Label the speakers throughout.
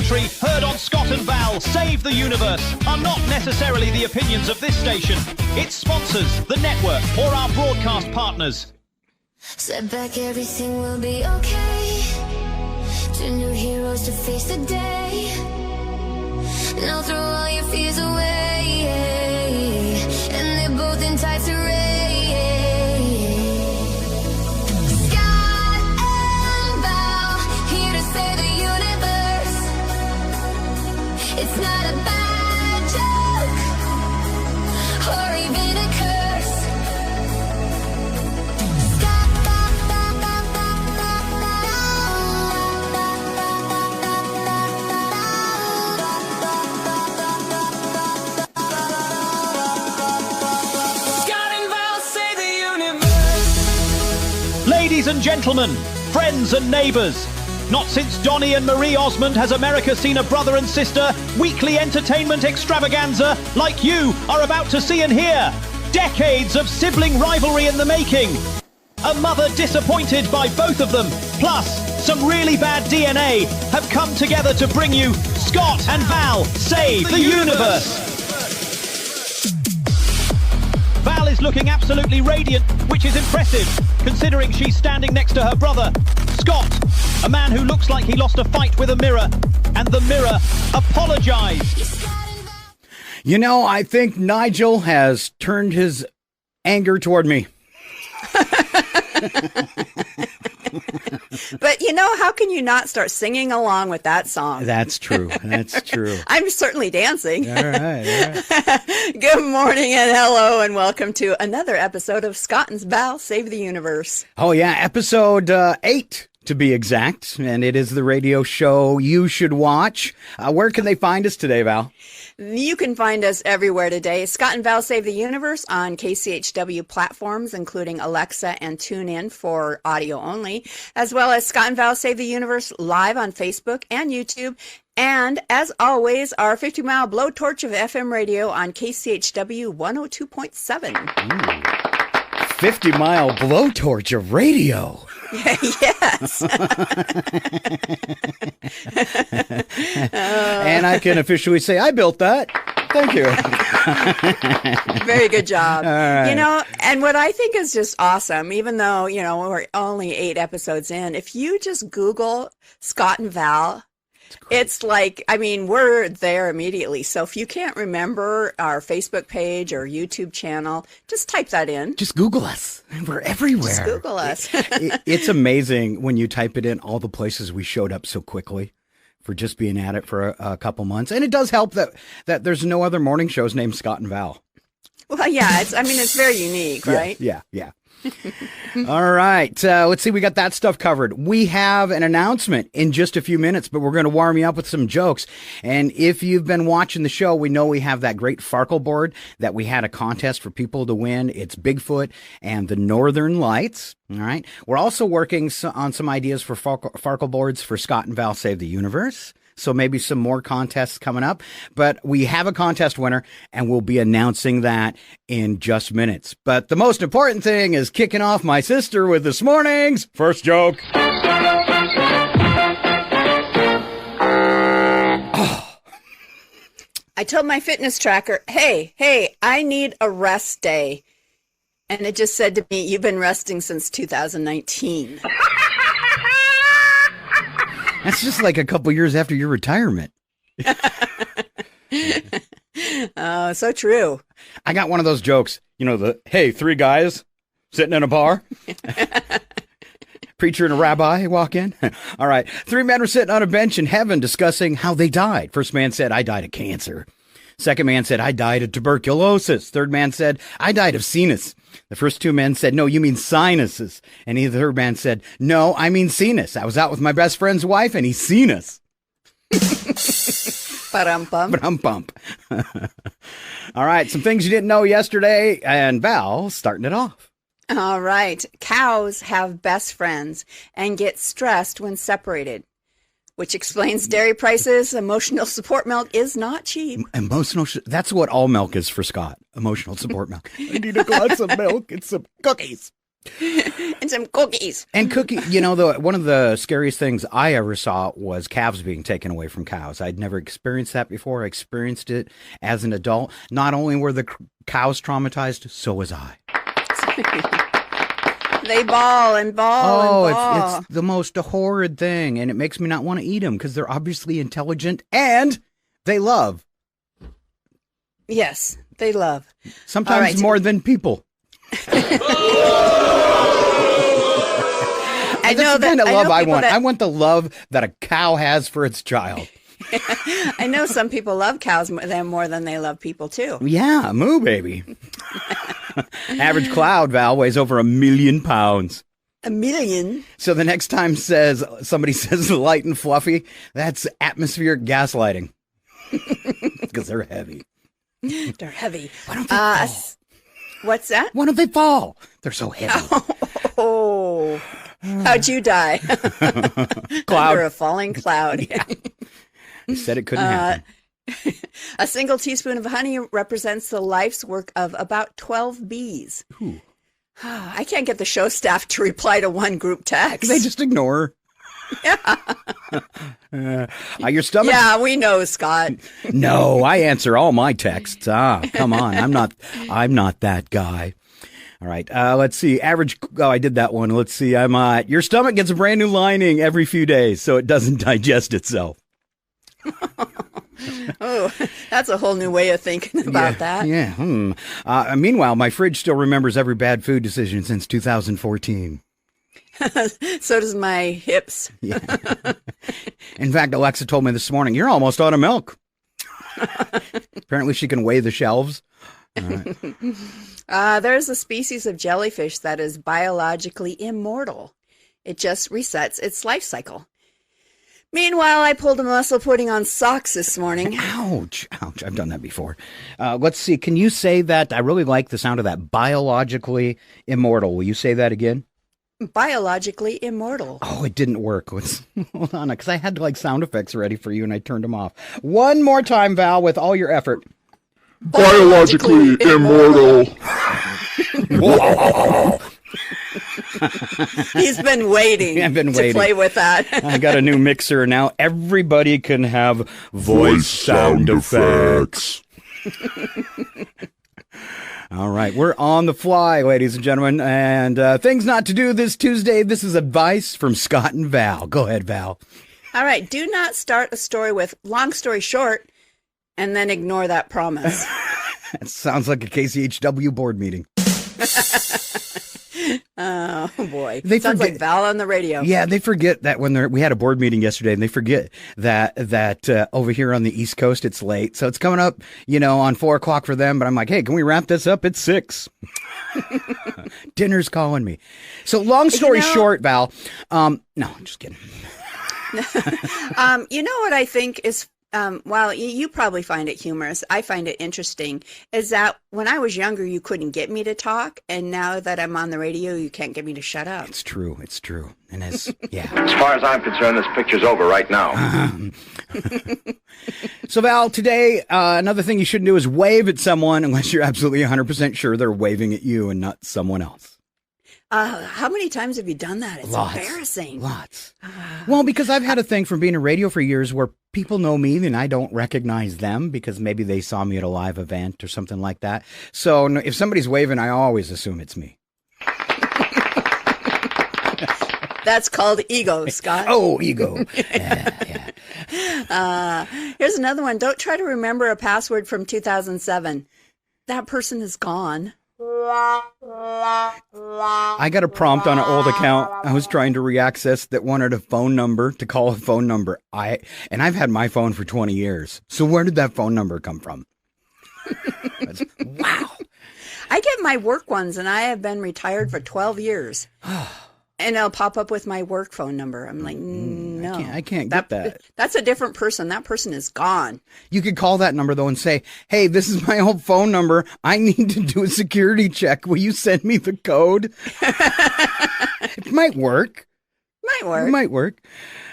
Speaker 1: commentary heard on Scott and Val Save the Universe are not necessarily the opinions of this station, its sponsors, the network, or our broadcast partners.
Speaker 2: Step back, everything will be okay. Two new heroes to face the day. Now throw all your fears away. And they're both in tights array. Scott and Val, here to save the universe. It's not a bad joke, or even a curse.
Speaker 1: Ladies and gentlemen, friends and neighbours, not since Donny and Marie Osmond has America seen a brother and sister weekly entertainment extravaganza like you are about to see and hear. Decades of sibling rivalry in the making. A mother disappointed by both of them, plus some really bad DNA, have come together to bring you Scott and Val Save the Universe. Val is looking absolutely radiant, which is impressive, considering she's standing next to her brother, Scott, a man who looks like he lost a fight with a mirror, and the mirror apologized.
Speaker 3: You know, I think Nigel has turned his anger toward me.
Speaker 4: But, you know, how can you not start singing along with that song?
Speaker 3: That's true. That's true.
Speaker 4: I'm certainly dancing.
Speaker 3: All right.
Speaker 4: Good morning and hello and welcome to another episode of Scott and Val Save the Universe.
Speaker 3: Oh, yeah. Episode 8, to be exact. And it is the radio show you should watch. Where can they find us today, Val?
Speaker 4: You can find us everywhere today. Scott and Val Save the Universe on KCHW platforms, including Alexa and TuneIn for audio only, as well as Scott and Val Save the Universe live on Facebook and YouTube. And as always, our 50-mile blowtorch of FM radio on KCHW 102.7.
Speaker 3: 50-mile blowtorch of radio.
Speaker 4: Yes.
Speaker 3: And I can officially say I built that. Thank you.
Speaker 4: Very good job.
Speaker 3: All right.
Speaker 4: You know, and what I think is just awesome, even though, you know, we're only 8 episodes in, if you just Google Scott and Val, it's like, I mean, we're there immediately. So if you can't remember our Facebook page or YouTube channel, just type that in.
Speaker 3: Just Google us. We're everywhere.
Speaker 4: Just Google us.
Speaker 3: It's amazing when you type it in, all the places we showed up so quickly for just being at it for a couple months. And it does help that there's no other morning shows named Scott and Val.
Speaker 4: Well, yeah, it's very unique, right?
Speaker 3: Yeah. All right. Let's see. We got that stuff covered. We have an announcement in just a few minutes, but we're going to warm you up with some jokes. And if you've been watching the show, we know we have that great Farkle board that we had a contest for people to win. It's Bigfoot and the Northern Lights. All right. We're also working on some ideas for Farkle boards for Scott and Val Save the Universe. So maybe some more contests coming up. But we have a contest winner, and we'll be announcing that in just minutes. But the most important thing is kicking off my sister with this morning's first joke.
Speaker 4: I told my fitness tracker, hey, I need a rest day. And it just said to me, you've been resting since 2019.
Speaker 3: That's just like a couple years after your retirement.
Speaker 4: Oh, so true.
Speaker 3: I got one of those jokes, you know, hey, 3 guys sitting in a bar. Preacher and a rabbi walk in. All right. 3 men were sitting on a bench in heaven discussing how they died. First man said, I died of cancer. Second man said, I died of tuberculosis. Third man said, I died of sinus. The first 2 men said, no, you mean sinuses. And the third man said, no, I mean sinus. I was out with my best friend's wife and he's seen us. Ba-dum-bum. All right. Some things you didn't know yesterday. And Val starting it off.
Speaker 4: All right. Cows have best friends and get stressed when separated, which explains dairy prices. Emotional support milk is not cheap.
Speaker 3: That's what all milk is for Scott. Emotional support milk. I need a glass of milk and some cookies.
Speaker 4: And some cookies.
Speaker 3: And one of the scariest things I ever saw was calves being taken away from cows. I'd never experienced that before. I experienced it as an adult. Not only were the cows traumatized, so was I.
Speaker 4: They bawl and bawl and bawl.
Speaker 3: It's the most horrid thing, and it makes me not want to eat them because they're obviously intelligent and they love.
Speaker 4: Yes, they love.
Speaker 3: Sometimes more than people.
Speaker 4: I know that
Speaker 3: kind of love I want.
Speaker 4: I
Speaker 3: want the love that a cow has for its child.
Speaker 4: I know some people love cows more than they love people too.
Speaker 3: Yeah, moo baby. Average cloud, Val, weighs over 1 million pounds.
Speaker 4: 1 million?
Speaker 3: So the next time somebody says light and fluffy, that's atmospheric gaslighting. Because they're heavy.
Speaker 4: They're heavy.
Speaker 3: Why don't they fall?
Speaker 4: What's that?
Speaker 3: Why don't they fall? They're so heavy.
Speaker 4: Oh. How'd you die?
Speaker 3: Cloud.
Speaker 4: Under a falling cloud.
Speaker 3: Yeah. I said it couldn't happen.
Speaker 4: A single teaspoon of honey represents the life's work of about 12 bees.
Speaker 3: Ooh.
Speaker 4: I can't get the show staff to reply to one group text.
Speaker 3: They just ignore.
Speaker 4: Yeah.
Speaker 3: Your stomach.
Speaker 4: Yeah, we know, Scott.
Speaker 3: No, I answer all my texts. Come on. I'm not that guy. All right. Let's see. Average. Oh, I did that one. Let's see. Your stomach gets a brand new lining every few days, so it doesn't digest itself.
Speaker 4: Oh, that's a whole new way of thinking about that.
Speaker 3: Yeah. Meanwhile, my fridge still remembers every bad food decision since 2014.
Speaker 4: So does my hips.
Speaker 3: Yeah. In fact, Alexa told me this morning, you're almost out of milk. Apparently she can weigh the shelves. All right.
Speaker 4: There's a species of jellyfish that is biologically immortal. It just resets its life cycle. Meanwhile, I pulled a muscle putting on socks this morning.
Speaker 3: Ouch. I've done that before. Let's see. Can you say that? I really like the sound of that. Biologically immortal. Will you say that again?
Speaker 4: Biologically immortal.
Speaker 3: Oh, it didn't work. Hold on, because I had sound effects ready for you and I turned them off. One more time, Val, with all your effort.
Speaker 5: Biologically immortal.
Speaker 4: He's been waiting.
Speaker 3: I've been
Speaker 4: to
Speaker 3: waiting.
Speaker 4: Play with that.
Speaker 3: I got a new mixer now. Everybody can have voice sound effects. All right, we're on the fly, ladies and gentlemen, and things not to do this Tuesday. This is advice from Scott and Val. Go ahead, Val.
Speaker 4: All right, do not start a story with long story short and then ignore that promise.
Speaker 3: That sounds like a KCHW board meeting.
Speaker 4: Oh, boy.
Speaker 3: They
Speaker 4: Sounds
Speaker 3: forget,
Speaker 4: like Val on the radio.
Speaker 3: Yeah, they forget that we had a board meeting yesterday, and they forget that over here on the East Coast, it's late. So it's coming up, on 4 o'clock for them. But I'm like, hey, can we wrap this up at 6? Dinner's calling me. So long story short, Val, no, I'm just kidding.
Speaker 4: You know what I think is well, you probably find it humorous. I find it interesting is that when I was younger, you couldn't get me to talk. And now that I'm on the radio, you can't get me to shut up.
Speaker 3: It's true. And yeah.
Speaker 6: As far as I'm concerned, this picture's over right now.
Speaker 3: So, Val, today, another thing you shouldn't do is wave at someone unless you're absolutely 100% sure they're waving at you and not someone else.
Speaker 4: How many times have you done that? It's embarrassing.
Speaker 3: Lots. Well, because I've had a thing from being in radio for years where people know me and I don't recognize them because maybe they saw me at a live event or something like that. So if somebody's waving, I always assume it's me.
Speaker 4: That's called ego, Scott.
Speaker 3: Oh, ego. Yeah.
Speaker 4: Here's another one. Don't try to remember a password from 2007. That person is gone.
Speaker 3: I got a prompt on an old account. I was trying to reaccess that wanted a phone number to call a phone number. And I've had my phone for 20 years. So where did that phone number come from? Wow.
Speaker 4: I get my work ones and I have been retired for 12 years. And I'll pop up with my work phone number. I'm like, no.
Speaker 3: I can't get that.
Speaker 4: That's a different person. That person is gone.
Speaker 3: You could call that number, though, and say, hey, this is my old phone number. I need to do a security check. Will you send me the code? It might work.
Speaker 4: Might work.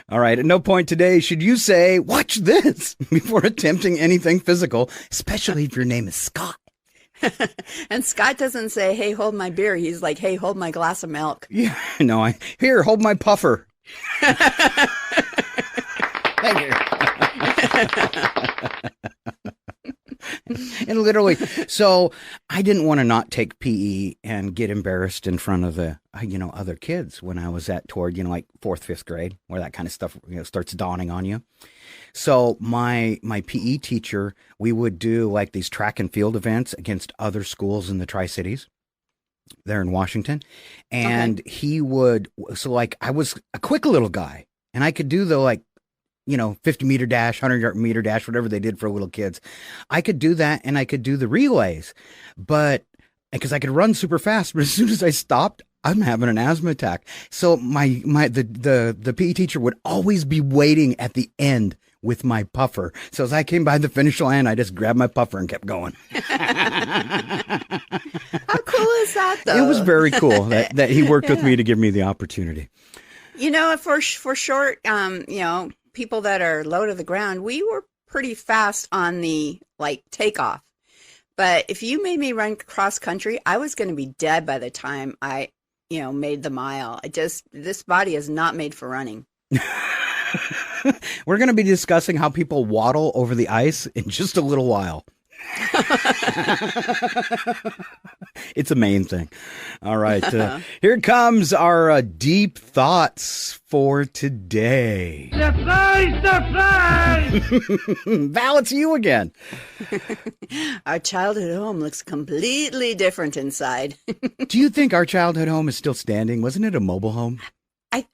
Speaker 3: All right. At no point today should you say, watch this, before attempting anything physical, especially if your name is Scott.
Speaker 4: And Scott doesn't say, "Hey, hold my beer." He's like, "Hey, hold my glass of milk."
Speaker 3: Yeah, no, here, hold my puffer. Thank you. And literally, so I didn't want to not take PE and get embarrassed in front of the, other kids when I was toward, like 4th, 5th grade, where that kind of stuff, starts dawning on you. So my PE teacher, we would do like these track and field events against other schools in the Tri-Cities there in Washington. And he would, so like I was a quick little guy and I could do the 50-meter dash, 100-meter dash, whatever they did for little kids. I could do that, and I could do the relays, but because I could run super fast. But as soon as I stopped, I'm having an asthma attack. So the PE teacher would always be waiting at the end with my puffer. So as I came by the finish line, I just grabbed my puffer and kept going.
Speaker 4: How cool is that, though?
Speaker 3: It was very cool that he worked with me to give me the opportunity.
Speaker 4: For short, people that are low to the ground, we were pretty fast on the takeoff. But if you made me run cross country, I was going to be dead by the time I, made the mile. This body is not made for running.
Speaker 3: We're going to be discussing how people waddle over the ice in just a little while. It's a main thing. All right. Here comes our deep thoughts for today. Surprise! Val, it's you again.
Speaker 4: Our childhood home looks completely different inside.
Speaker 3: Do you think our childhood home is still standing? Wasn't it a mobile home?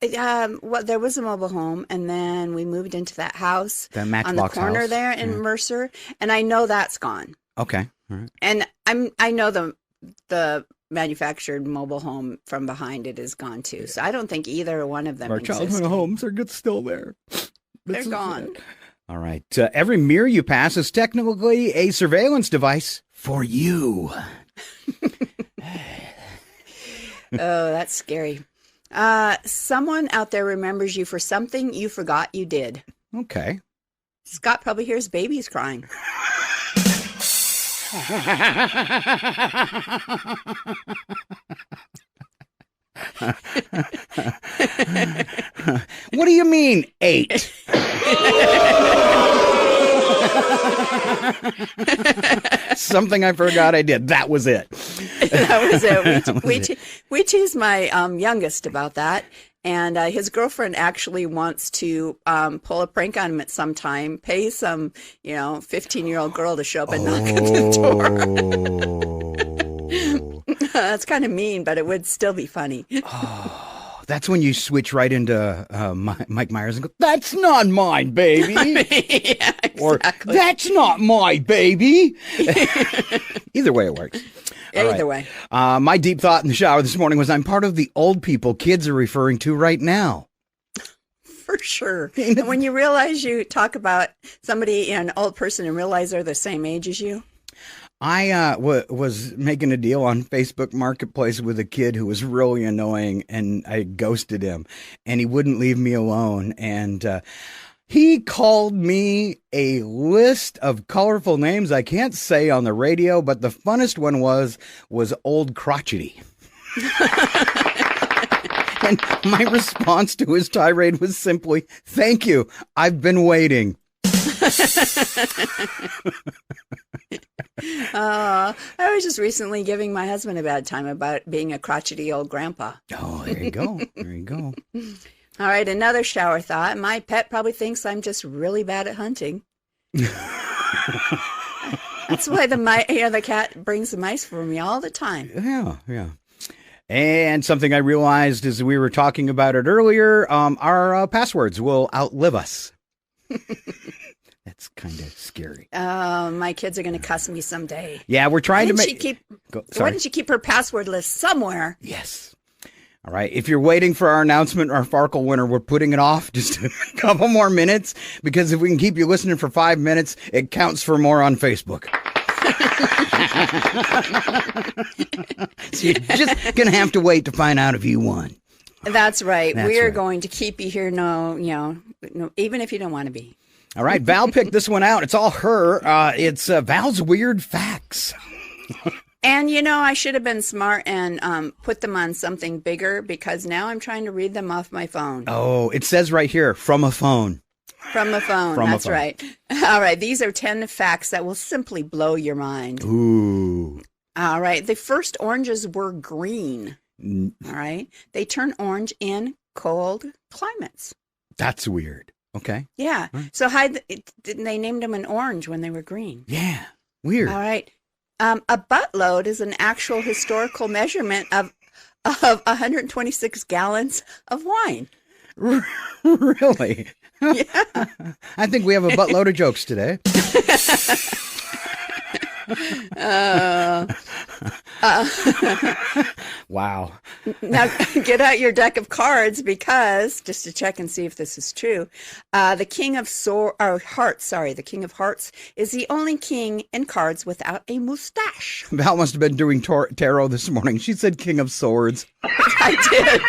Speaker 4: There was a mobile home, and then we moved into that house
Speaker 3: that
Speaker 4: on the corner
Speaker 3: house
Speaker 4: there in Mercer, and I know that's gone.
Speaker 3: Okay, all right.
Speaker 4: And I know the manufactured mobile home from behind it is gone too. So I don't think either one of them.
Speaker 3: Our childhood homes are still there.
Speaker 4: They're gone.
Speaker 3: All right. Every mirror you pass is technically a surveillance device for you.
Speaker 4: Oh, that's scary. Someone out there remembers you for something you forgot you did.
Speaker 3: Okay.
Speaker 4: Scott probably hears babies crying.
Speaker 3: What do you mean, 8? Something I forgot I did. That was it.
Speaker 4: That was it. We tease my youngest about that. And his girlfriend actually wants to pull a prank on him at some time, pay some, 15-year-old girl to show up and knock at the door. That's kind of mean, but it would still be funny.
Speaker 3: Oh, that's when you switch right into Mike Myers and go, "That's not mine, baby."
Speaker 4: Yeah, exactly.
Speaker 3: Or, "That's not my baby." Either way, it works.
Speaker 4: Either way.
Speaker 3: My deep thought in the shower this morning was, I'm part of the old people kids are referring to right now.
Speaker 4: For sure. And when you realize you talk about somebody, an old person, and realize they're the same age as you.
Speaker 3: I was making a deal on Facebook Marketplace with a kid who was really annoying, and I ghosted him, and he wouldn't leave me alone. And he called me a list of colorful names I can't say on the radio, but the funnest one was old crotchety. And my response to his tirade was simply, "Thank you. I've been waiting."
Speaker 4: I was just recently giving my husband a bad time about being a crotchety old grandpa.
Speaker 3: Oh, there you go. There you go.
Speaker 4: All right, another shower thought. My pet probably thinks I'm just really bad at hunting. That's why the cat brings the mice for me all the time.
Speaker 3: Yeah. And something I realized as we were talking about it earlier, our passwords will outlive us. That's kind of scary.
Speaker 4: My kids are going to cuss me someday.
Speaker 3: Yeah, we're trying to make...
Speaker 4: Why didn't you keep her password list somewhere?
Speaker 3: Yes. All right. If you're waiting for our announcement, our Farkle winner, we're putting it off just a couple more minutes, because if we can keep you listening for 5 minutes, it counts for more on Facebook. So you're just going to have to wait to find out if you won.
Speaker 4: That's right. We're going to keep you here. No, even if you don't want to be.
Speaker 3: All right. Val picked this one out. It's all her. It's Val's Weird Facts.
Speaker 4: And, I should have been smart and put them on something bigger because now I'm trying to read them off my phone.
Speaker 3: Oh, it says right here, from a phone.
Speaker 4: From a phone. That's right. All right. These are 10 facts that will simply blow your mind.
Speaker 3: Ooh.
Speaker 4: All right. The first oranges were green. All right. They turn orange in cold climates.
Speaker 3: That's weird. Okay.
Speaker 4: Yeah. So they named them an orange when they were green.
Speaker 3: Yeah. Weird.
Speaker 4: All right. A buttload is an actual historical measurement of 126 gallons of wine.
Speaker 3: Really?
Speaker 4: Yeah.
Speaker 3: I think we have a buttload of jokes today. Wow.
Speaker 4: Now get out your deck of cards because just to check and see if this is true, the King of Hearts. The King of Hearts is the only king in cards without a mustache.
Speaker 3: Val must have been doing tarot this morning. She said King of Swords.
Speaker 4: I did.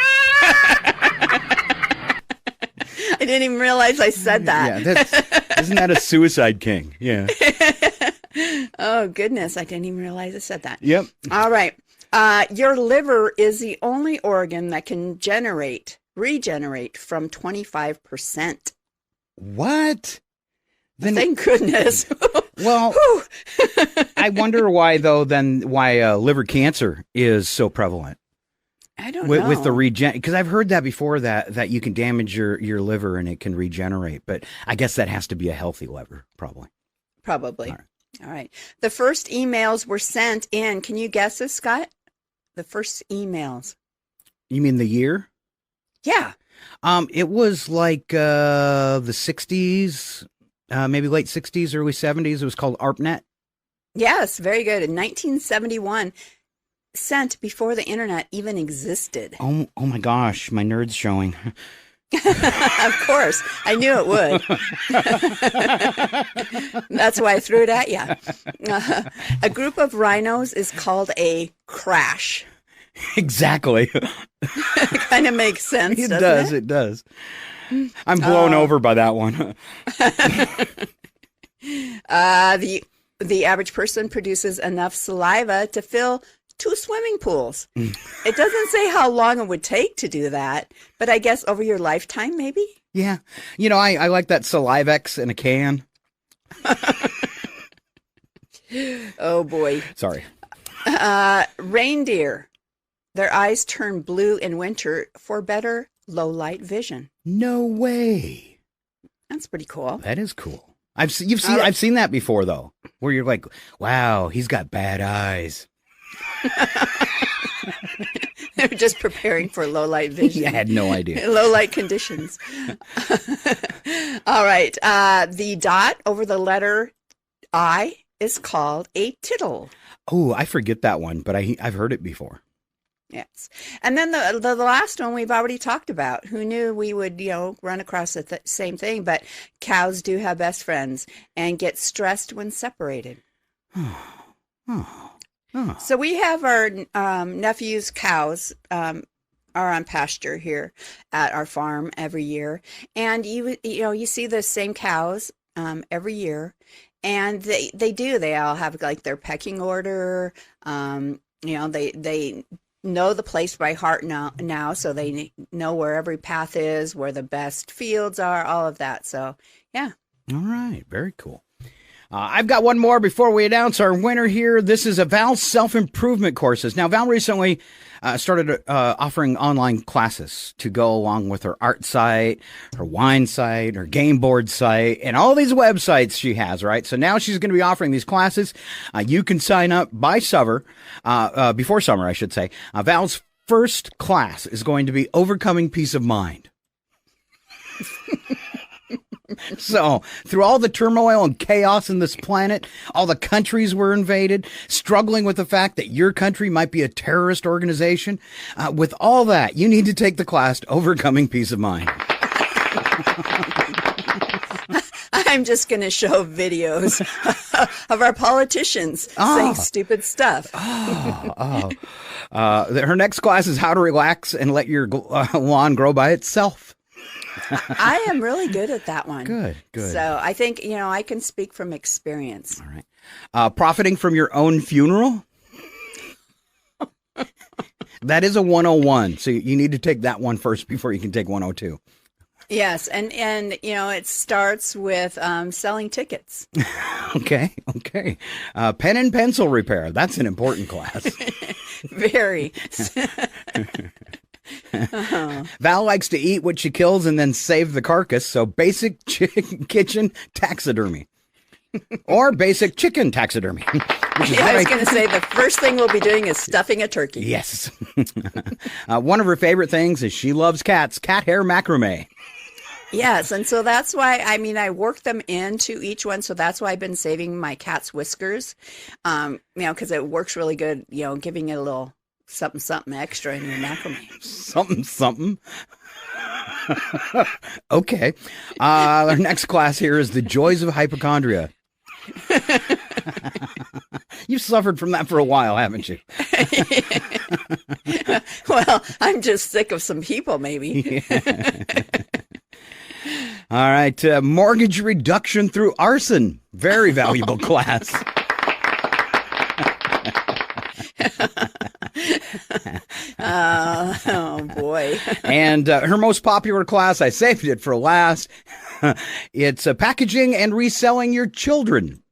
Speaker 4: I didn't even realize I said that.
Speaker 3: Yeah, isn't that a suicide king? Yeah.
Speaker 4: Oh, goodness. I didn't even realize I said that.
Speaker 3: Yep.
Speaker 4: All right. Your liver is the only organ that can regenerate from 25%.
Speaker 3: What? Then,
Speaker 4: Thank goodness.
Speaker 3: well, I wonder why liver cancer is so prevalent.
Speaker 4: I don't know.
Speaker 3: With the because I've heard that before that you can damage your liver and it can regenerate, but I guess that has to be a healthy liver, probably.
Speaker 4: Probably. All right. The first emails were sent in. Can you guess this, Scott? The first emails.
Speaker 3: You mean the year?
Speaker 4: Yeah.
Speaker 3: It was like the 60s, maybe late 60s, early 70s. It was called ARPANET. Yes,
Speaker 4: very good. In 1971. Sent before the internet even existed.
Speaker 3: Oh my gosh, my nerd's showing.
Speaker 4: Of course, I knew it would. That's why I threw it at you. A group of rhinos is called a crash.
Speaker 3: Exactly.
Speaker 4: Kind of makes sense.
Speaker 3: It does. I'm blown over by that one.
Speaker 4: The average person produces enough saliva to fill 2 swimming pools. It doesn't say how long it would take to do that, but I guess over your lifetime, maybe?
Speaker 3: Yeah. I like that Salivex in a can.
Speaker 4: Oh, boy.
Speaker 3: Sorry.
Speaker 4: Reindeer. Their eyes turn blue in winter for better low-light vision.
Speaker 3: No way.
Speaker 4: That's pretty cool.
Speaker 3: That is cool. I've seen that before, though, where you're like, wow, he's got bad eyes.
Speaker 4: They're just preparing for low light vision.
Speaker 3: I had no idea.
Speaker 4: Low light conditions. All right. The dot over the letter I is called a tittle.
Speaker 3: Oh, I forget that one, but I've heard it before.
Speaker 4: Yes. And then the last one we've already talked about. Who knew we would, run across the same thing, but cows do have best friends and get stressed when separated. So we have our nephew's cows are on pasture here at our farm every year, and you see the same cows every year, and they all have like their pecking order. They know the place by heart now, so they know where every path is, where the best fields are, all of that. So yeah.
Speaker 3: All right, very cool. I've got one more before we announce our winner here. This is a Val's self-improvement courses. Now, Val recently started offering online classes to go along with her art site, her wine site, her game board site, and all these websites she has, right? So now she's going to be offering these classes. You can sign up by summer, before summer, I should say. Val's first class is going to be Overcoming Peace of Mind. So, through all the turmoil and chaos in this planet, all the countries were invaded, struggling with the fact that your country might be a terrorist organization, with all that, you need to take the class Overcoming Peace of Mind.
Speaker 4: I'm just going to show videos of our politicians saying stupid stuff.
Speaker 3: Her next class is How to Relax and Let Your Lawn Grow by Itself.
Speaker 4: I am really good at that one.
Speaker 3: Good.
Speaker 4: So I think, I can speak from experience.
Speaker 3: All right. Profiting from your own funeral. That is a 101, so you need to take that one first before you can take 102.
Speaker 4: Yes, and it starts with selling tickets.
Speaker 3: Okay. Pen and pencil repair. That's an important class.
Speaker 4: Very.
Speaker 3: Val likes to eat what she kills and then save the carcass, so basic kitchen taxidermy. Or basic chicken taxidermy. Which is
Speaker 4: I was going to say the first thing we'll be doing is stuffing a turkey.
Speaker 3: Yes. One of her favorite things is she loves cats, cat hair macrame.
Speaker 4: Yes, and so that's why, I work them into each one, so that's why I've been saving my cat's whiskers, because it works really good, giving it a little something extra in your macrame.
Speaker 3: Something. Okay. Our next class here is the joys of hypochondria. You've suffered from that for a while, haven't you?
Speaker 4: Well, I'm just sick of some people, maybe.
Speaker 3: All right. Mortgage reduction through arson. Very valuable class.
Speaker 4: Oh, boy.
Speaker 3: And her most popular class, I saved it for last. It's packaging and reselling your children.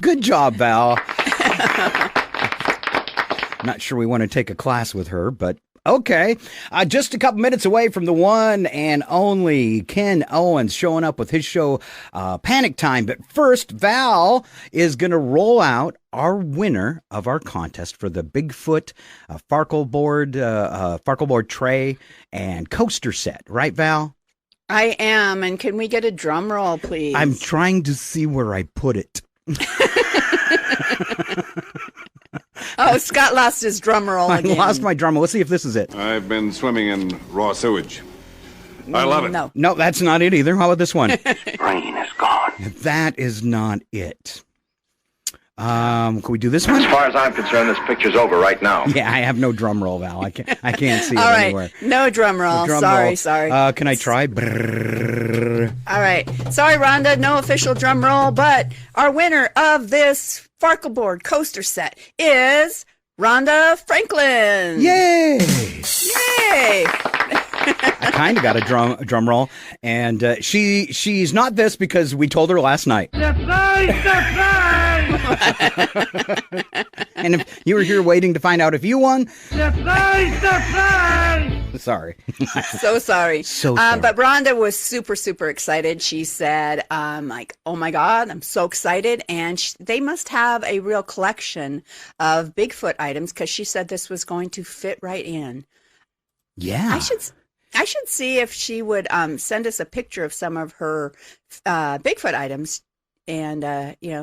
Speaker 3: Good job, Val. Not sure we want to take a class with her, but okay. Just a couple minutes away from the one and only Ken Owens showing up with his show, Panic Time. But first, Val is going to roll out our winner of our contest for the Bigfoot Farkle board tray and coaster set. Right, Val?
Speaker 4: I am. And can we get a drum roll, please?
Speaker 3: I'm trying to see where I put it.
Speaker 4: Oh, Scott lost his drum roll again.
Speaker 3: I lost my drum roll. Let's see if this is it.
Speaker 7: I've been swimming in raw sewage. I love it.
Speaker 4: No,
Speaker 3: that's not it either. How about this one?
Speaker 6: Brain is gone.
Speaker 3: That is not it. Can we do this one?
Speaker 6: As far as I'm concerned, this picture's over right now.
Speaker 3: Yeah, I have no drum roll, Val. I can't see it
Speaker 4: All right,
Speaker 3: anywhere.
Speaker 4: no drum roll. Sorry.
Speaker 3: Can I try? Brrr.
Speaker 4: All right. Sorry, Rhonda, no official drum roll, but our winner of this Farkleboard coaster set is Rhonda Franklin.
Speaker 3: Yay!
Speaker 4: Yay!
Speaker 3: I kind of got a drum roll, and she's not this because we told her last night. And if you were here waiting to find out if you won, sorry.
Speaker 4: So sorry.
Speaker 3: So sorry.
Speaker 4: But Rhonda was super, super excited. She said, oh my God, I'm so excited. And they must have a real collection of Bigfoot items because she said this was going to fit right in.
Speaker 3: Yeah.
Speaker 4: I should see if she would send us a picture of some of her Bigfoot items and,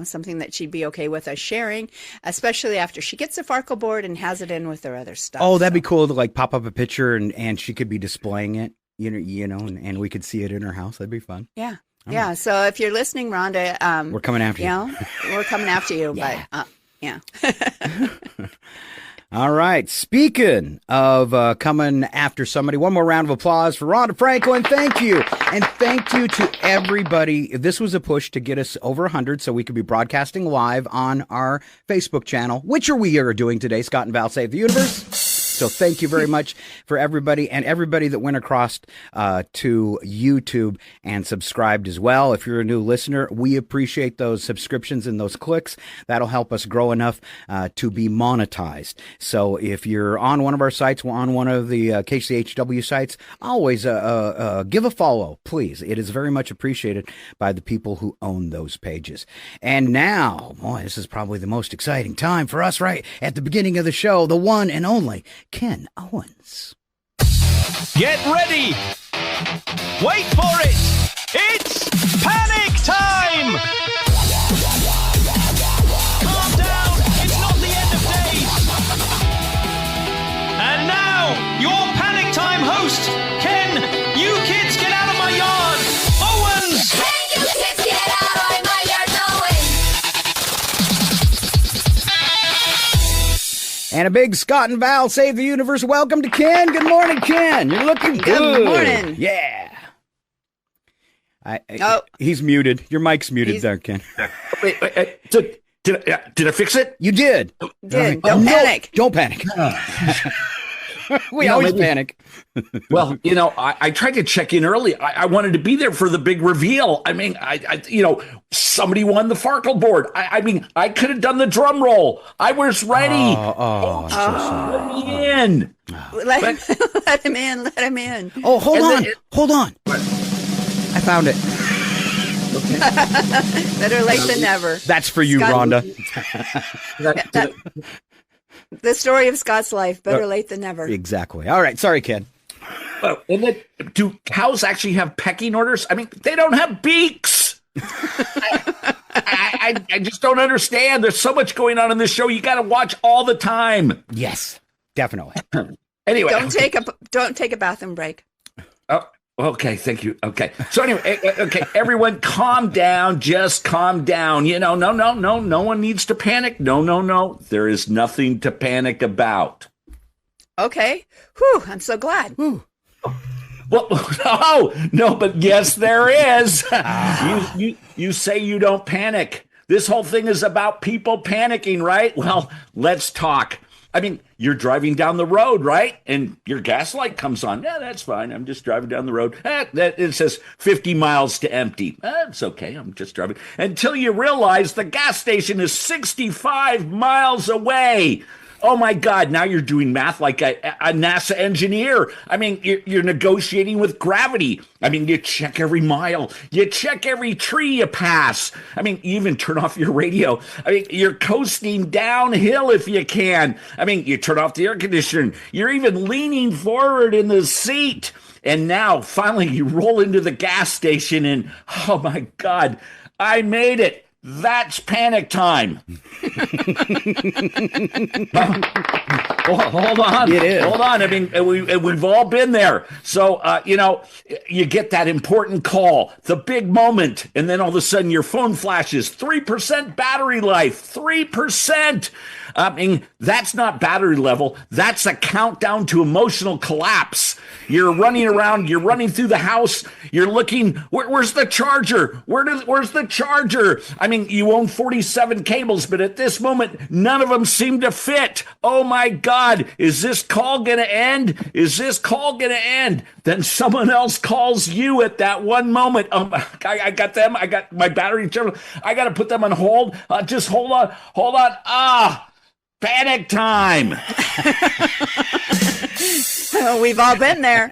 Speaker 4: something that she'd be okay with us sharing, especially after she gets a Farkle board and has it in with her other stuff.
Speaker 3: Oh, that'd be cool to like pop up a picture and she could be displaying it, and we could see it in her house. That'd be fun.
Speaker 4: Yeah. Yeah. So if you're listening, Rhonda,
Speaker 3: we're coming after you.
Speaker 4: We're coming after you.
Speaker 3: Yeah.
Speaker 4: But, yeah.
Speaker 3: All right. Speaking of coming after somebody, one more round of applause for Rhonda Franklin. Thank you. And thank you to everybody. This was a push to get us over 100 so we could be broadcasting live on our Facebook channel, which we are doing today, Scott and Val Save the Universe. So thank you very much for everybody and everybody that went across to YouTube and subscribed as well. If you're a new listener, we appreciate those subscriptions and those clicks. That'll help us grow enough to be monetized. So if you're on one of our sites, on one of the KCHW sites, always give a follow, please. It is very much appreciated by the people who own those pages. And now, boy, this is probably the most exciting time for us right at the beginning of the show, the one and only Ken Owens.
Speaker 1: Get ready! Wait for it! It's panic time! Calm down! It's not the end of days! And now, your panic time host, Ken, you kids get out of my yard! Owens!
Speaker 2: Hey, you kids, get out of my yard,
Speaker 3: And a big Scott and Val Save the Universe. Welcome to Ken. Good morning, Ken. You're looking good.
Speaker 4: Good morning.
Speaker 3: Yeah. He's muted. Your mic's muted there, Ken.
Speaker 8: Wait, Did I fix it?
Speaker 3: You did.
Speaker 4: Did. Don't panic.
Speaker 3: Don't panic. We always panic.
Speaker 8: Well, I tried to check in early. I wanted to be there for the big reveal. I mean, somebody won the Farkle board. I could have done the drum roll. I was ready. Let me in.
Speaker 4: Let him in. Let him in.
Speaker 3: Oh, hold on. I found it.
Speaker 4: Better late than never.
Speaker 3: That's for you,
Speaker 4: Scott,
Speaker 3: Rhonda.
Speaker 4: The story of Scott's life. Better late than never.
Speaker 3: Exactly. All right. Sorry, kid.
Speaker 8: And then, do cows actually have pecking orders? I mean, they don't have beaks. I just don't understand. There's so much going on in this show. You got to watch all the time.
Speaker 3: Yes, definitely.
Speaker 8: Anyway,
Speaker 4: don't take a bathroom break.
Speaker 8: Oh, okay. Thank you. Okay. So anyway, okay, everyone, calm down. Just calm down. No one needs to panic. No. There is nothing to panic about.
Speaker 4: Okay. Whew. I'm so glad.
Speaker 3: Whew.
Speaker 8: Well, no, but yes, there is. You say you don't panic. This whole thing is about people panicking, right? Well, let's talk. I mean, you're driving down the road, right? And your gas light comes on. Yeah, that's fine. I'm just driving down the road. It says 50 miles to empty. It's okay. I'm just driving. Until you realize the gas station is 65 miles away. Oh, my God. Now you're doing math like a NASA engineer. I mean, you're negotiating with gravity. I mean, you check every mile. You check every tree you pass. I mean, you even turn off your radio. I mean, you're coasting downhill if you can. I mean, you turn off the air conditioner. You're even leaning forward in the seat. And now, finally, you roll into the gas station and, oh, my God, I made it. That's panic time. Hold on.
Speaker 3: It is.
Speaker 8: Hold on. I mean, we've all been there. So, you get that important call, the big moment, and then all of a sudden your phone flashes, 3% battery life, 3%. I mean, that's not battery level. That's a countdown to emotional collapse. You're running around. You're running through the house. You're looking. Where's the charger? Where's the charger? I mean, you own 47 cables, but at this moment, none of them seem to fit. Oh, my God. Is this call going to end? Is this call going to end? Then someone else calls you at that one moment. I got them. I got my battery. I got to put them on hold. Just hold on. Hold on. Panic time.
Speaker 4: We've all been there.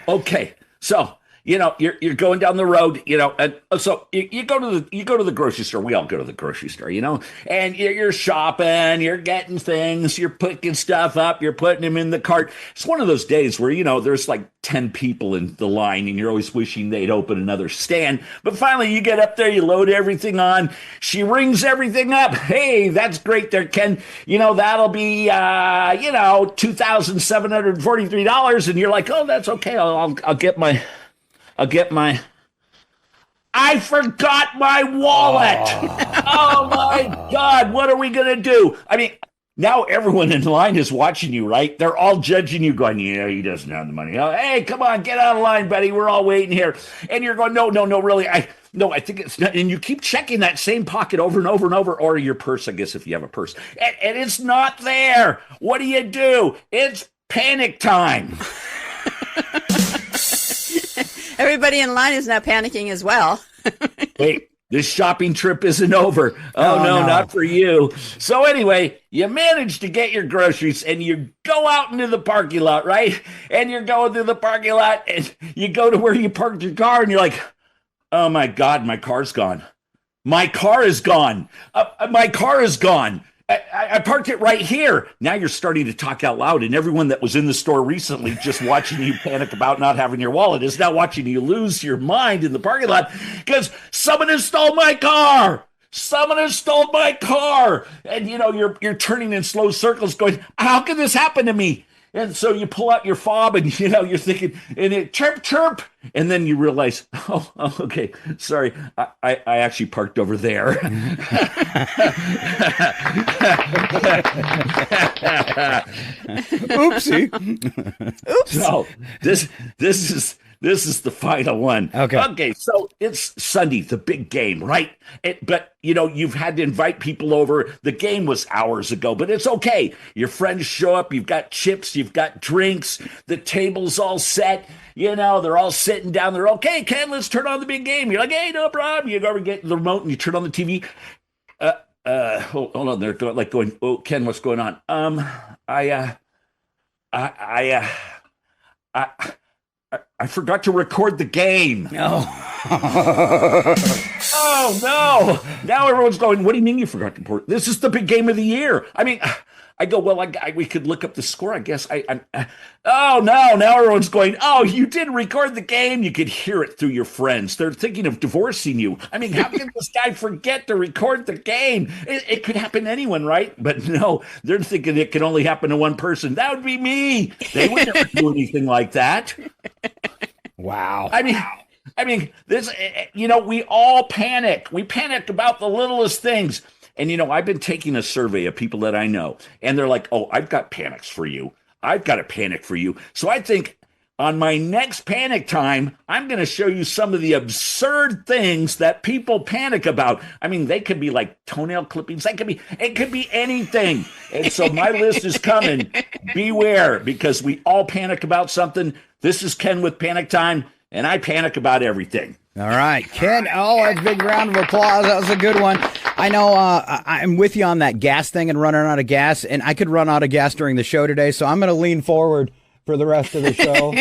Speaker 8: Okay. So, you're going down the road, and so you go to the grocery store. We all go to the grocery store, and you're shopping, you're getting things, you're picking stuff up, you're putting them in the cart. It's one of those days where, there's like 10 people in the line and you're always wishing they'd open another stand. But finally you get up there, you load everything on. She rings everything up. Hey, that's great there, Ken. That'll be, $2,743. And you're like, oh, that's okay. I'll get my, I forgot my wallet. Oh my God. What are we going to do? I mean, now everyone in line is watching you, right? They're all judging you going, yeah, he doesn't have the money. Oh, hey, come on, get out of line, buddy. We're all waiting here. And you're going, no, really. I think it's not. And you keep checking that same pocket over and over and over, or your purse, I guess, if you have a purse. And it's not there. What do? It's panic time.
Speaker 4: Everybody in line is now panicking as well.
Speaker 8: Wait, this shopping trip isn't over. Oh, no, not for you. So anyway, you manage to get your groceries and you go out into the parking lot, right? And you're going through the parking lot and you go to where you parked your car and you're like, oh my God, my car's gone. My car is gone. My car is gone. I parked it right here. Now you're starting to talk out loud, and everyone that was in the store recently just watching you panic about not having your wallet is now watching you lose your mind in the parking lot because someone has stole my car. Someone has stole my car. And, you're turning in slow circles going, how can this happen to me? And so you pull out your fob and, you're thinking, and it chirp, chirp. And then you realize, oh okay, sorry, I actually parked over there. Oopsie.
Speaker 4: Oops.
Speaker 8: So this This is the final one.
Speaker 3: Okay.
Speaker 8: So it's Sunday, the big game, right? But you've had to invite people over. The game was hours ago, but it's okay. Your friends show up. You've got chips. You've got drinks. The table's all set. They're all sitting down. They're okay. Ken, let's turn on the big game. You're like, hey, no problem. You go over, get the remote, and you turn on the TV. Hold on. They're going. Oh, Ken, what's going on? I forgot to record the game. Oh no! Now everyone's going, what do you mean you forgot to record? This is the big game of the year. I mean, I go, well, we could look up the score, I guess. Oh no! Now everyone's going, oh, you didn't record the game. You could hear it through your friends. They're thinking of divorcing you. I mean, how can this guy forget to record the game? It could happen to anyone, right? But no, they're thinking it can only happen to one person. That would be me. They would never do anything like that.
Speaker 3: Wow.
Speaker 8: I mean, this, we all panic. We panic about the littlest things. And, I've been taking a survey of people that I know, and they're like, oh, I've got panics for you. I've got a panic for you. So I think on my next panic time, I'm going to show you some of the absurd things that people panic about. I mean, they could be like toenail clippings. It could be anything. And so my list is coming. Beware, because we all panic about something. This is Ken with Panic Time, and I panic about everything.
Speaker 3: All right, Ken. Oh, that's a big round of applause. That was a good one. I know I'm with you on that gas thing and running out of gas, and I could run out of gas during the show today, so I'm going to lean forward for the rest of the show.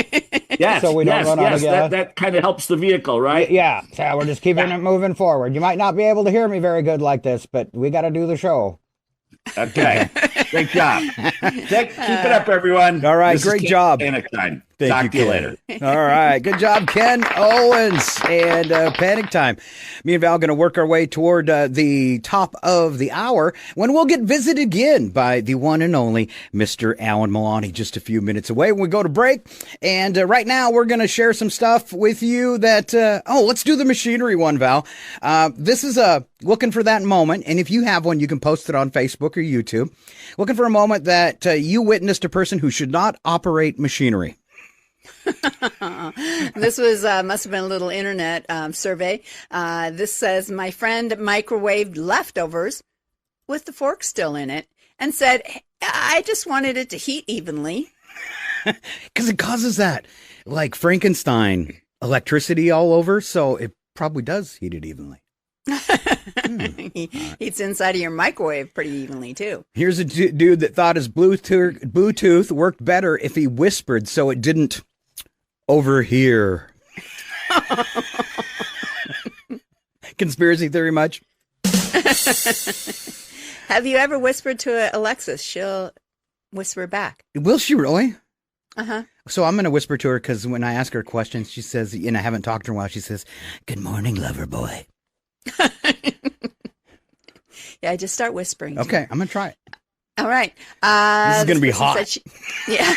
Speaker 8: Yes,
Speaker 3: so we don't run out of gas.
Speaker 8: That kind of helps the vehicle, right?
Speaker 3: Yeah, so we're just keeping it moving forward. You might not be able to hear me very good like this, but we got to do the show.
Speaker 8: Okay. Great job. Keep it up, everyone.
Speaker 3: All right.
Speaker 8: This
Speaker 3: great
Speaker 8: is
Speaker 3: job.
Speaker 8: Panic Time.
Speaker 3: Thank
Speaker 8: Talk
Speaker 3: you,
Speaker 8: to you
Speaker 3: Ken.
Speaker 8: later.
Speaker 3: All right. Good job, Ken Owens. And Panic Time. Me and Val going to work our way toward the top of the hour when we'll get visited again by the one and only Mr. Alan Milani just a few minutes away when we go to break. And right now we're going to share some stuff with you that, let's do the machinery one, Val. This is looking for that moment. And if you have one, you can post it on Facebook or YouTube. Looking for a moment that you witnessed a person who should not operate machinery.
Speaker 4: This was must have been a little internet survey. This says my friend microwaved leftovers with the fork still in it and said, I just wanted it to heat evenly.
Speaker 3: Because it causes that, like Frankenstein, electricity all over, so it probably does heat it evenly.
Speaker 4: Heats inside of your microwave pretty evenly, too.
Speaker 3: Here's a dude that thought his Bluetooth worked better if he whispered so it didn't overhear. Conspiracy theory much?
Speaker 4: Have you ever whispered to Alexa? She'll whisper back.
Speaker 3: Will she really?
Speaker 4: Uh-huh.
Speaker 3: So I'm going to whisper to her because when I ask her questions, she says, and I haven't talked to her in a while, she says, "Good morning, lover boy."
Speaker 4: Yeah, just start whispering.
Speaker 3: Okay, I'm going to try it.
Speaker 4: All right.
Speaker 3: This is going to be hot.
Speaker 4: Yeah.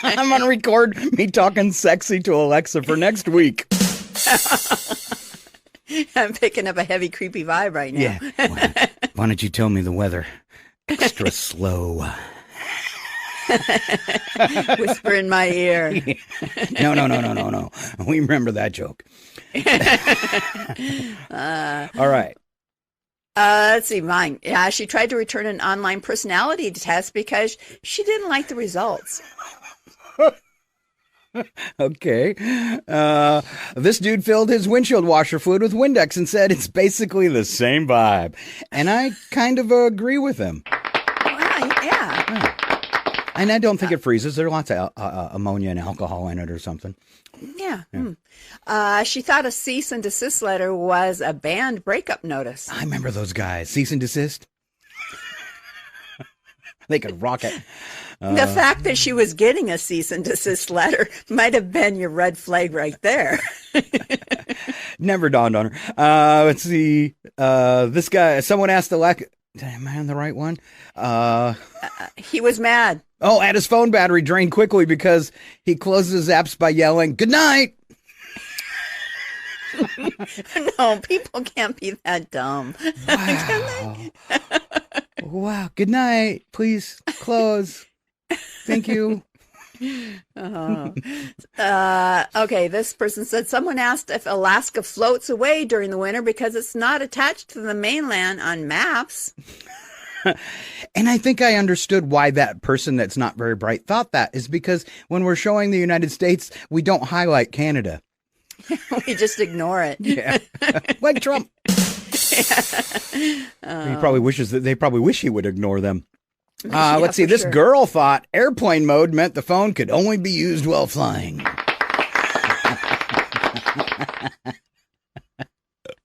Speaker 3: I'm going to record me talking sexy to Alexa for next week.
Speaker 4: I'm picking up a heavy, creepy vibe right now.
Speaker 3: Yeah. Why don't you tell me the weather extra slow?
Speaker 4: Whisper in my ear.
Speaker 3: No. We remember that joke. All right.
Speaker 4: Let's see, mine. Yeah, she tried to return an online personality test because she didn't like the results.
Speaker 3: Okay. This dude filled his windshield washer fluid with Windex and said it's basically the same vibe. And I kind of agree with him.
Speaker 4: Yeah.
Speaker 3: And I don't think it freezes. There are lots of ammonia and alcohol in it or something.
Speaker 4: Yeah. She thought a cease and desist letter was a banned breakup notice.
Speaker 3: I remember those guys. Cease and desist. They could rock it.
Speaker 4: The fact that she was getting a cease and desist letter might have been your red flag right there.
Speaker 3: Never dawned on her. Let's see. This guy, someone asked Alexa, am I on the right one?
Speaker 4: He was mad.
Speaker 3: Oh, and his phone battery drained quickly because he closes his apps by yelling, "Good night."
Speaker 4: No, people can't be that dumb.
Speaker 3: Wow. Wow. Good night. Please close. Thank you.
Speaker 4: Okay, this person said someone asked if Alaska floats away during the winter because it's not attached to the mainland on maps.
Speaker 3: And I think I understood why that person that's not very bright thought that is because when we're showing the United States, we don't highlight Canada.
Speaker 4: We just ignore it.
Speaker 3: Yeah. Like Trump. He probably wishes that they probably wish he would ignore them.
Speaker 4: Yeah,
Speaker 3: let's see.
Speaker 4: for
Speaker 3: This
Speaker 4: sure.
Speaker 3: girl thought airplane mode meant the phone could only be used while flying.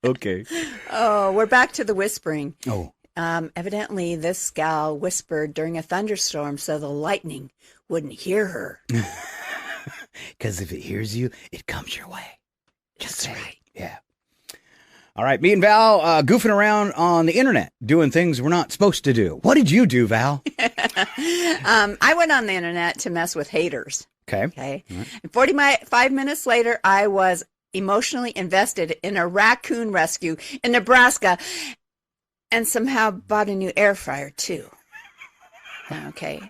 Speaker 3: Okay.
Speaker 4: Oh, we're back to the whispering.
Speaker 3: Oh.
Speaker 4: Evidently, this gal whispered during a thunderstorm so the lightning wouldn't hear her.
Speaker 3: Because if it hears you, it comes your way.
Speaker 4: That's right.
Speaker 3: Yeah. All right. Me and Val goofing around on the internet, doing things we're not supposed to do. What did you do, Val?
Speaker 4: I went on the internet to mess with haters.
Speaker 3: Okay.
Speaker 4: Okay. And 45 minutes later, I was emotionally invested in a raccoon rescue in Nebraska and somehow bought a new air fryer too. Okay.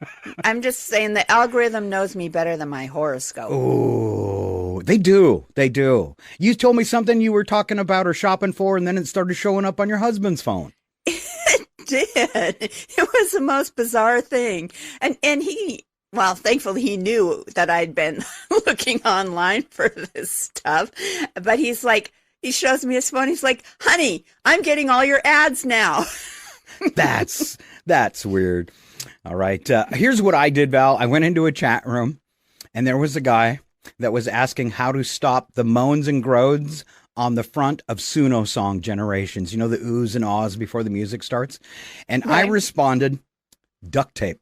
Speaker 4: I'm just saying the algorithm knows me better than my horoscope.
Speaker 3: Oh, they do. They do. You told me something you were talking about or shopping for, and then it started showing up on your husband's phone.
Speaker 4: It did. It was the most bizarre thing. And he, well, thankfully he knew that I'd been looking online for this stuff. But he's like, he shows me his phone. He's like, honey, I'm getting all your ads now.
Speaker 3: That's weird. All right. Here's what I did, Val. I went into a chat room and there was a guy that was asking how to stop the moans and groans on the front of Suno song Generations. You know, the oohs and ahs before the music starts. And I responded, duct tape.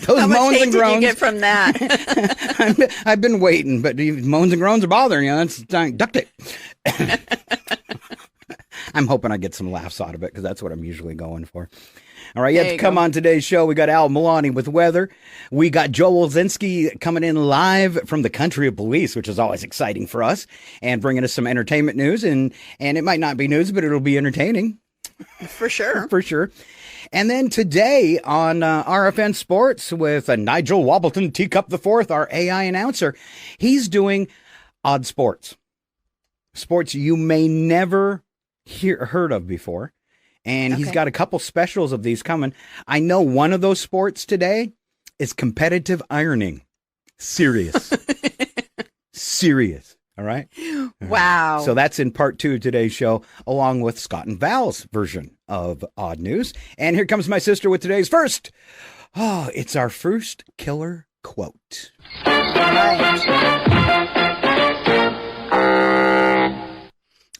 Speaker 3: Those
Speaker 4: How much
Speaker 3: moans
Speaker 4: hate
Speaker 3: and
Speaker 4: did
Speaker 3: groans.
Speaker 4: you get from that?
Speaker 3: I've been waiting, but moans and groans are bothering you. That's duct tape. I'm hoping I get some laughs out of it because that's what I'm usually going for. All right, yet to come on today's show, we got Al Milani with weather. We got Joe Wolzinski coming in live from the country of police, which is always exciting for us, and bringing us some entertainment news. And it might not be news, but it'll be entertaining.
Speaker 4: For sure.
Speaker 3: For sure. And then today on RFN Sports with Nigel Wobbleton, Teacup the Fourth, our AI announcer, he's doing odd sports. Sports you may never heard of before. And he's got a couple specials of these coming. I know one of those sports today is competitive ironing. Serious. Serious. All right.
Speaker 4: Wow.
Speaker 3: So that's in part 2 of today's show, along with Scott and Val's version of Odd News. And here comes my sister with today's first. Oh, it's our first killer quote.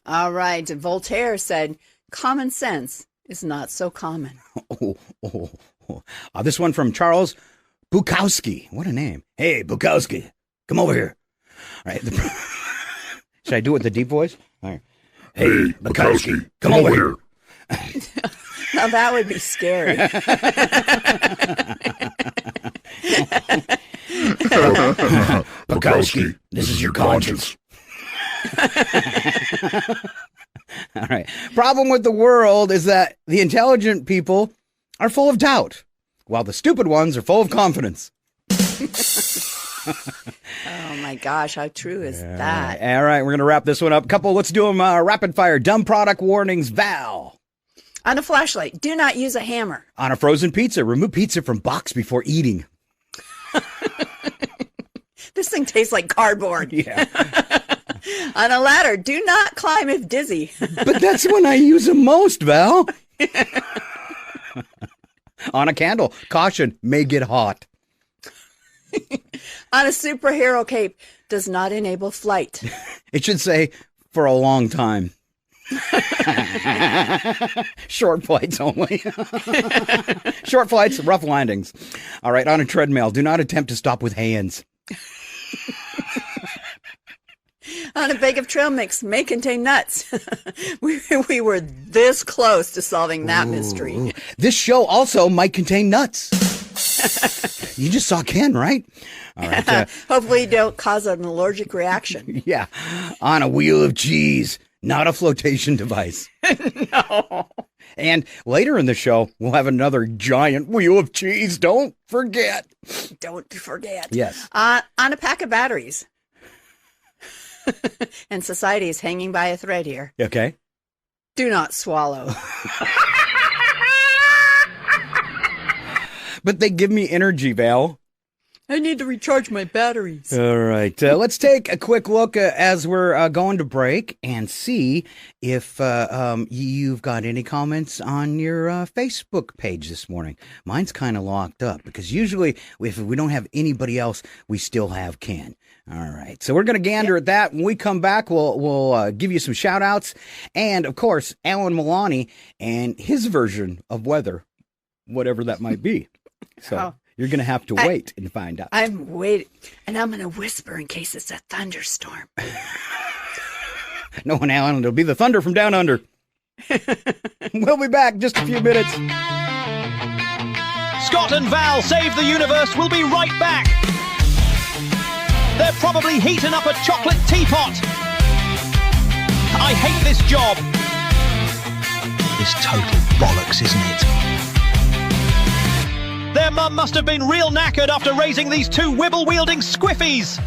Speaker 4: All right. Voltaire said, common sense is not so common.
Speaker 3: This one from Charles Bukowski. What a name. Hey, Bukowski, come over here. All right. Should I do it with the deep voice? All right. Hey, Bukowski, come over here.
Speaker 4: Now that would be scary.
Speaker 5: Bukowski,
Speaker 3: this is your conscience. All right. Problem with the world is that the intelligent people are full of doubt, while the stupid ones are full of confidence.
Speaker 4: Oh my gosh, how true is that?
Speaker 3: All right, we're going to wrap this one up. Let's do them rapid fire. Dumb product warnings, Val.
Speaker 4: On a flashlight, do not use a hammer.
Speaker 3: On a frozen pizza, remove pizza from box before eating.
Speaker 4: This thing tastes like cardboard.
Speaker 3: Yeah.
Speaker 4: On a ladder, do not climb if dizzy.
Speaker 3: But that's when I use them most, Val. On a candle, caution, may get hot.
Speaker 4: On a superhero cape, does not enable flight.
Speaker 3: It should say, for a long time. Short flights only. Short flights, rough landings. All right, on a treadmill, do not attempt to stop with hands.
Speaker 4: On a bag of trail mix, may contain nuts. we were this close to solving that mystery.
Speaker 3: This show also might contain nuts. You just saw Ken, right? All right.
Speaker 4: Hopefully you don't cause an allergic reaction.
Speaker 3: Yeah. On a wheel of cheese, not a flotation device.
Speaker 4: No.
Speaker 3: And later in the show, we'll have another giant wheel of cheese. Don't forget.
Speaker 4: Don't forget.
Speaker 3: Yes.
Speaker 4: On a pack of batteries. And society is hanging by a thread here.
Speaker 3: Okay.
Speaker 4: Do not swallow.
Speaker 3: But they give me energy, Val.
Speaker 4: I need to recharge my batteries.
Speaker 3: All right. Let's take a quick look as we're going to break and see if you've got any comments on your Facebook page this morning. Mine's kind of locked up because usually if we don't have anybody else, we still have Ken. All right. So we're going to gander at that. When we come back, we'll give you some shout outs. And of course, Alan Milani and his version of weather, whatever that might be. So you're going to have to wait and find out.
Speaker 4: I'm waiting, and I'm going to whisper in case it's a thunderstorm.
Speaker 3: No one, Alan. It'll be the thunder from down under. We'll be back in just a few minutes.
Speaker 1: Scott and Val Save the Universe will be right back. They're probably heating up a chocolate teapot. I hate this job. It's total bollocks, isn't it? Their mum must have been real knackered after raising these two wibble-wielding squiffies.